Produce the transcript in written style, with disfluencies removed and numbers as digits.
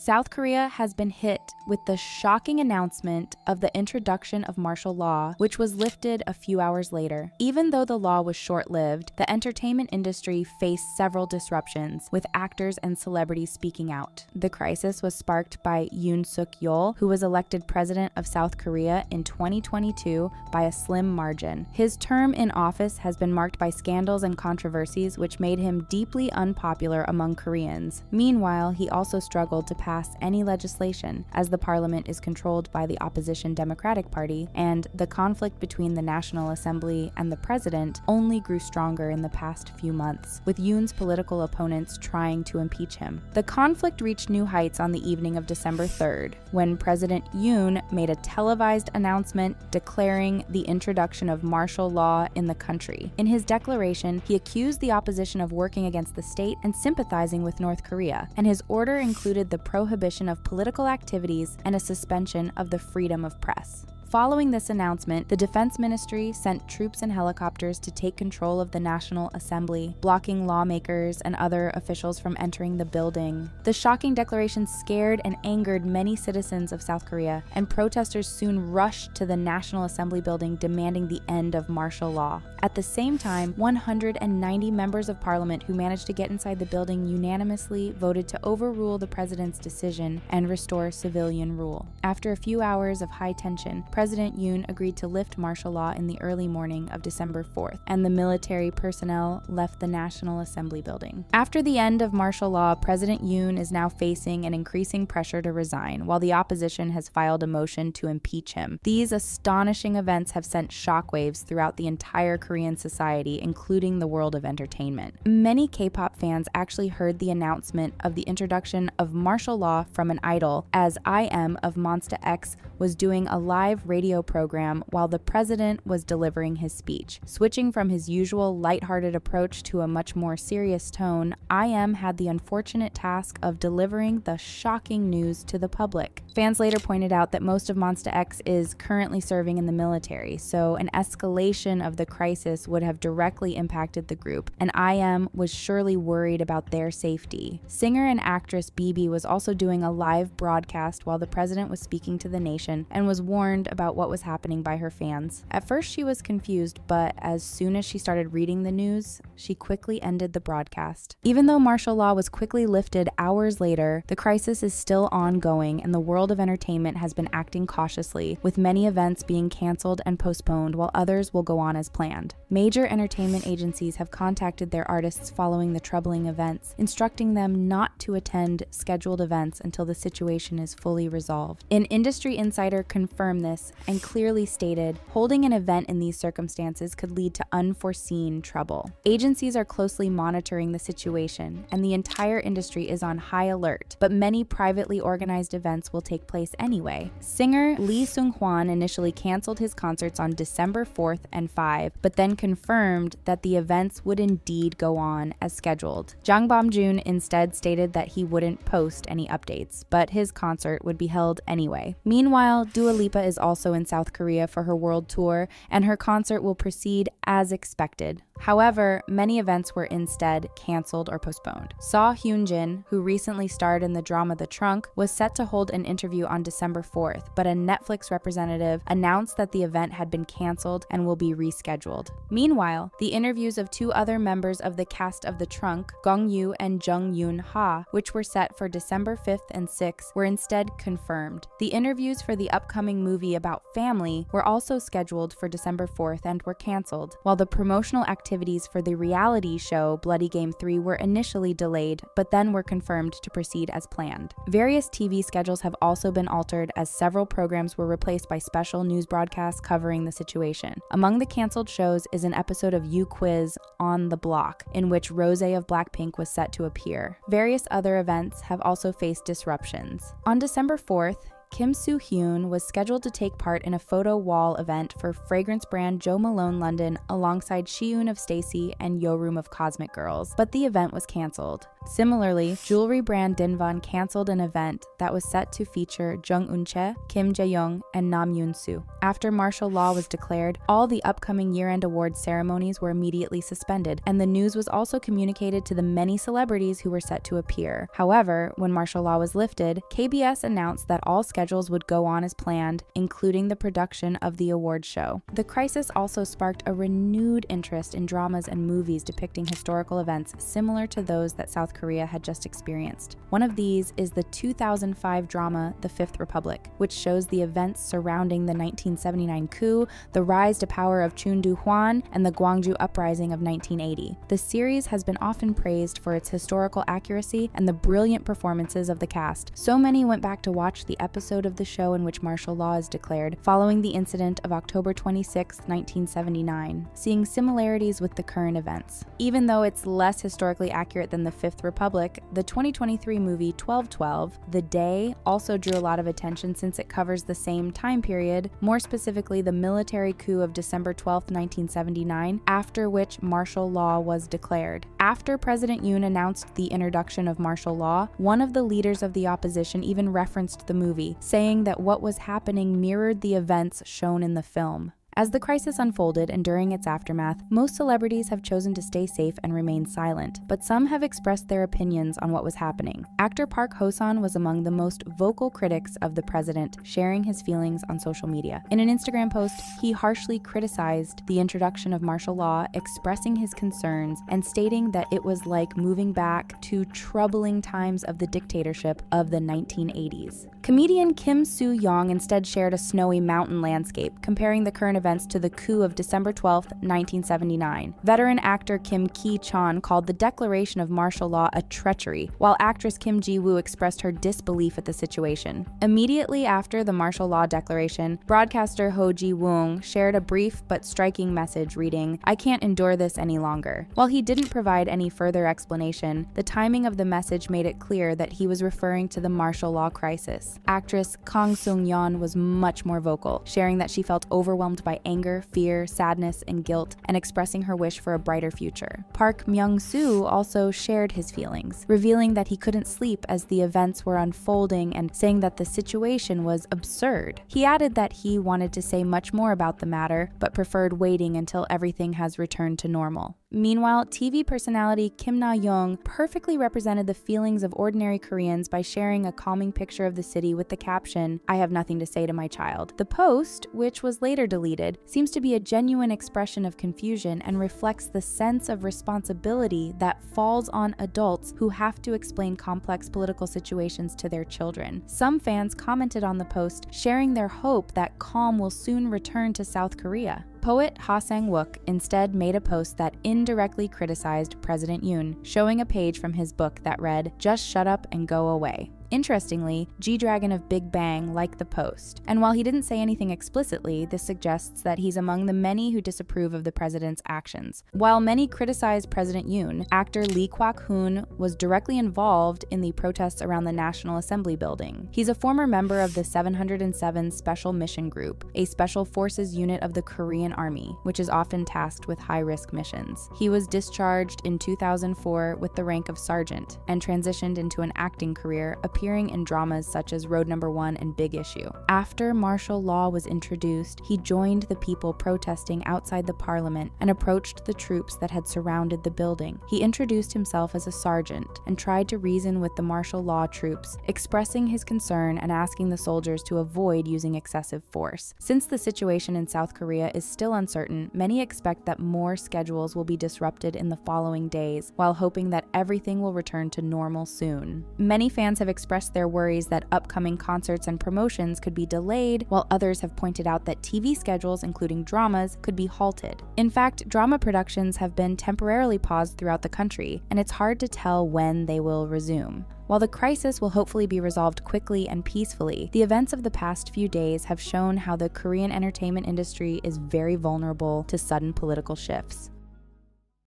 South Korea has been hit with the shocking announcement of the introduction of martial law, which was lifted a few hours later. Even though the law was short-lived, the entertainment industry faced several disruptions, with actors and celebrities speaking out. The crisis was sparked by Yoon Suk-yeol, who was elected president of South Korea in 2022 by a slim margin. His term in office has been marked by scandals and controversies, which made him deeply unpopular among Koreans. Meanwhile, he also struggled to pass any legislation, as the parliament is controlled by the opposition Democratic Party, and the conflict between the National Assembly and the president only grew stronger in the past few months, with Yoon's political opponents trying to impeach him. The conflict reached new heights on the evening of December 3rd, when President Yoon made a televised announcement declaring the introduction of martial law in the country. In his declaration, he accused the opposition of working against the state and sympathizing with North Korea, and his order included the prohibition of political activities and a suspension of the freedom of press. Following this announcement, the Defense Ministry sent troops and helicopters to take control of the National Assembly, blocking lawmakers and other officials from entering the building. The shocking declaration scared and angered many citizens of South Korea, and protesters soon rushed to the National Assembly building demanding the end of martial law. At the same time, 190 members of parliament who managed to get inside the building unanimously voted to overrule the president's decision and restore civilian rule. After a few hours of high tension, President Yoon agreed to lift martial law in the early morning of December 4th, and the military personnel left the National Assembly building. After the end of martial law, President Yoon is now facing an increasing pressure to resign, while the opposition has filed a motion to impeach him. These astonishing events have sent shockwaves throughout the entire Korean society, including the world of entertainment. Many K-pop fans actually heard the announcement of the introduction of martial law from an idol, as IM of Monsta X was doing a live radio program while the president was delivering his speech. Switching from his usual lighthearted approach to a much more serious tone, IM had the unfortunate task of delivering the shocking news to the public. Fans later pointed out that most of Monsta X is currently serving in the military, so an escalation of the crisis would have directly impacted the group, and IM was surely worried about their safety. Singer and actress Bibi was also doing a live broadcast while the president was speaking to the nation and was warned about what was happening by her fans. At first she was confused, but as soon as she started reading the news, she quickly ended the broadcast. Even though martial law was quickly lifted hours later, the crisis is still ongoing, and the world of entertainment has been acting cautiously, with many events being canceled and postponed while others will go on as planned. Major entertainment agencies have contacted their artists following the troubling events, instructing them not to attend scheduled events until the situation is fully resolved. An industry insider confirmed this and clearly stated, holding an event in these circumstances could lead to unforeseen trouble. Agencies are closely monitoring the situation, and the entire industry is on high alert, but many privately organized events will take place anyway. Singer Lee Seung-hwan initially canceled his concerts on December 4th and 5, but then confirmed that the events would indeed go on as scheduled. Jang Bam-joon instead stated that he wouldn't post any updates, but his concert would be held anyway. Meanwhile, Dua Lipa is also in South Korea for her world tour, and her concert will proceed as expected. However, many events were instead canceled or postponed. Seo Hyun-jin, who recently starred in the drama The Trunk, was set to hold an interview on December 4th, but a Netflix representative announced that the event had been canceled and will be rescheduled. Meanwhile, the interviews of two other members of the cast of The Trunk, Gong Yoo and Jung Yoon Ha, which were set for December 5th and 6th, were instead confirmed. The interviews for the upcoming movie about family were also scheduled for December 4th and were canceled, while the promotional activities for the reality show Bloody Game 3 were initially delayed, but then were confirmed to proceed as planned. Various TV schedules have also been altered, as several programs were replaced by special news broadcasts covering the situation. Among the canceled shows is an episode of You Quiz on the Block, in which Rose of Blackpink was set to appear. Various other events have also faced disruptions. On December 4th, Kim Soo-hyun was scheduled to take part in a photo wall event for fragrance brand Jo Malone London alongside Shiyoon of Stacey and Yeorum of Cosmic Girls, but the event was cancelled. Similarly, jewelry brand Dinvan canceled an event that was set to feature Jung Eun-chae, Kim Jae-young, and Nam Yoon-soo. After martial law was declared, all the upcoming year-end awards ceremonies were immediately suspended, and the news was also communicated to the many celebrities who were set to appear. However, when martial law was lifted, KBS announced that all schedules would go on as planned, including the production of the award show. The crisis also sparked a renewed interest in dramas and movies depicting historical events similar to those that South Korea had just experienced. One of these is the 2005 drama The Fifth Republic, which shows the events surrounding the 1979 coup, the rise to power of Chun Do-hwan, and the Gwangju Uprising of 1980. The series has been often praised for its historical accuracy and the brilliant performances of the cast. So many went back to watch the episode of the show in which martial law is declared, following the incident of October 26, 1979, seeing similarities with the current events. Even though it's less historically accurate than The Fifth Republic, the 2023 movie 12/12, The Day, also drew a lot of attention since it covers the same time period, more specifically the military coup of December 12, 1979, after which martial law was declared. After President Yoon announced the introduction of martial law, one of the leaders of the opposition even referenced the movie, saying that what was happening mirrored the events shown in the film. As the crisis unfolded and during its aftermath, most celebrities have chosen to stay safe and remain silent, but some have expressed their opinions on what was happening. Actor Park Ho-san was among the most vocal critics of the president, sharing his feelings on social media. In an Instagram post, he harshly criticized the introduction of martial law, expressing his concerns and stating that it was like moving back to troubling times of the dictatorship of the 1980s. Comedian Kim Soo-young instead shared a snowy mountain landscape, comparing the current events to the coup of December 12, 1979. Veteran actor Kim Ki-chan called the declaration of martial law a treachery, while actress Kim Ji-woo expressed her disbelief at the situation. Immediately after the martial law declaration, broadcaster Ho Ji-woong shared a brief but striking message reading, "I can't endure this any longer." While he didn't provide any further explanation, the timing of the message made it clear that he was referring to the martial law crisis. Actress Kang Sung-yeon was much more vocal, sharing that she felt overwhelmed by anger, fear, sadness, and guilt, and expressing her wish for a brighter future. Park Myung-soo also shared his feelings, revealing that he couldn't sleep as the events were unfolding and saying that the situation was absurd. He added that he wanted to say much more about the matter, but preferred waiting until everything has returned to normal. Meanwhile, TV personality Kim Na-young perfectly represented the feelings of ordinary Koreans by sharing a calming picture of the city with the caption, "I have nothing to say to my child." The post, which was later deleted, seems to be a genuine expression of confusion and reflects the sense of responsibility that falls on adults who have to explain complex political situations to their children. Some fans commented on the post, sharing their hope that calm will soon return to South Korea. Poet Ha Sang-wook instead made a post that indirectly criticized President Yoon, showing a page from his book that read, "Just shut up and go away." Interestingly, G-Dragon of Big Bang liked the post, and while he didn't say anything explicitly, this suggests that he's among the many who disapprove of the president's actions. While many criticize President Yoon, actor Lee Kwak-hoon was directly involved in the protests around the National Assembly building. He's a former member of the 707 Special Mission Group, a special forces unit of the Korean Army, which is often tasked with high-risk missions. He was discharged in 2004 with the rank of sergeant and transitioned into an acting career, appearing in dramas such as Road Number 1 and Big Issue. After martial law was introduced, he joined the people protesting outside the parliament and approached the troops that had surrounded the building. He introduced himself as a sergeant and tried to reason with the martial law troops, expressing his concern and asking the soldiers to avoid using excessive force. Since the situation in South Korea is still uncertain, many expect that more schedules will be disrupted in the following days, while hoping that everything will return to normal soon. Many fans have expressed their worries that upcoming concerts and promotions could be delayed, while others have pointed out that TV schedules, including dramas, could be halted. In fact, drama productions have been temporarily paused throughout the country, and it's hard to tell when they will resume. While the crisis will hopefully be resolved quickly and peacefully, the events of the past few days have shown how the Korean entertainment industry is very vulnerable to sudden political shifts.